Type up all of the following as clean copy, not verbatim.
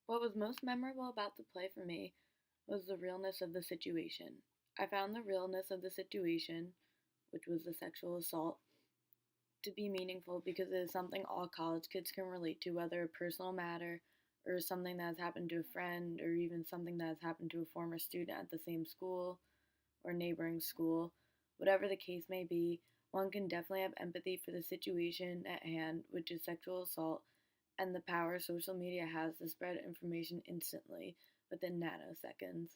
What was most memorable about the play for me was the realness of the situation. I found the realness of the situation, which was the sexual assault, to be meaningful because it is something all college kids can relate to, whether a personal matter or something that has happened to a friend or even something that has happened to a former student at the same school or neighboring school. Whatever the case may be, one can definitely have empathy for the situation at hand, which is sexual assault, and the power social media has to spread information instantly within nanoseconds.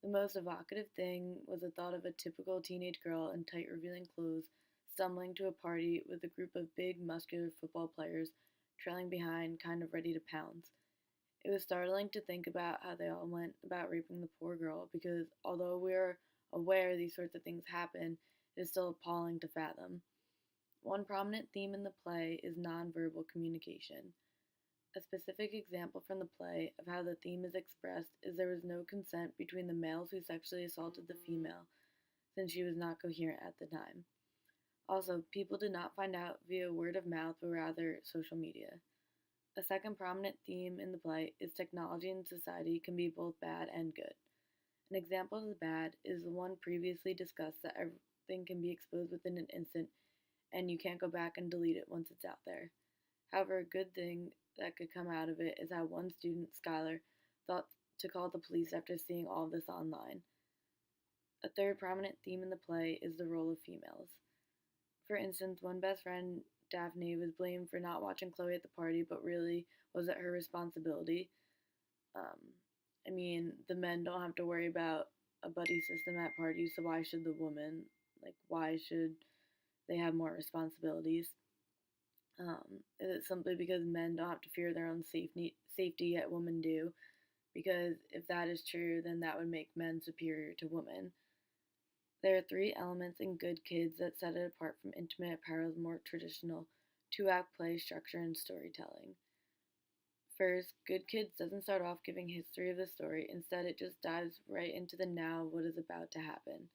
The most evocative thing was the thought of a typical teenage girl in tight, revealing clothes stumbling to a party with a group of big, muscular football players trailing behind, kind of ready to pounce. It was startling to think about how they all went about raping the poor girl because, although we are aware these sorts of things happen, it is still appalling to fathom. One prominent theme in the play is nonverbal communication. A specific example from the play of how the theme is expressed is there was no consent between the males who sexually assaulted the female, since she was not coherent at the time. Also, people did not find out via word of mouth but rather social media. A second prominent theme in the play is technology in society can be both bad and good. An example of the bad is the one previously discussed that everything can be exposed within an instant and you can't go back and delete it once it's out there. However, a good thing that could come out of it is how one student, Skylar, thought to call the police after seeing all of this online. A third prominent theme in the play is the role of females. For instance, one best friend, Daphne, was blamed for not watching Chloe at the party, but really was it her responsibility? Um, the men don't have to worry about a buddy system at parties, so why should the woman? Why should they have more responsibilities? Is it simply because men don't have to fear their own safety, yet women do? Because if that is true, then that would make men superior to women. There are three elements in Good Kids that set it apart from Intimate Apparel's more traditional two-act play structure and storytelling. First, Good Kids doesn't start off giving history of the story, instead it just dives right into the now of what is about to happen.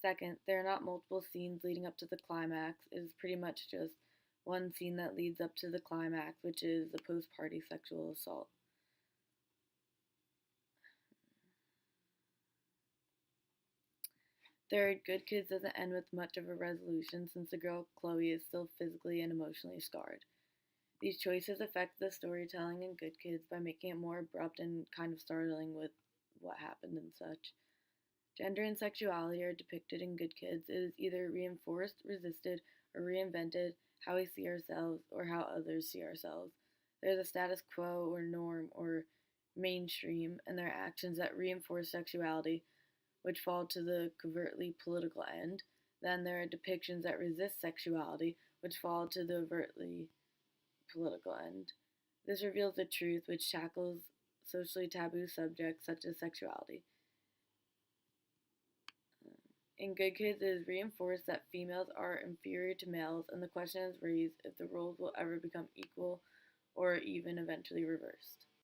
Second, there are not multiple scenes leading up to the climax, it is pretty much just one scene that leads up to the climax, which is the post-party sexual assault. Third, Good Kids doesn't end with much of a resolution since the girl Chloe is still physically and emotionally scarred. These choices affect the storytelling in Good Kids by making it more abrupt and kind of startling with what happened and such. Gender and sexuality are depicted in Good Kids. It is either reinforced, resisted, or reinvented how we see ourselves or how others see ourselves. There's a status quo or norm or mainstream, and there are actions that reinforce sexuality, which fall to the covertly political end. Then there are depictions that resist sexuality, which fall to the overtly political end. This reveals the truth, which tackles socially taboo subjects such as sexuality. In Good Kids, it is reinforced that females are inferior to males, and the question is raised if the roles will ever become equal or even eventually reversed.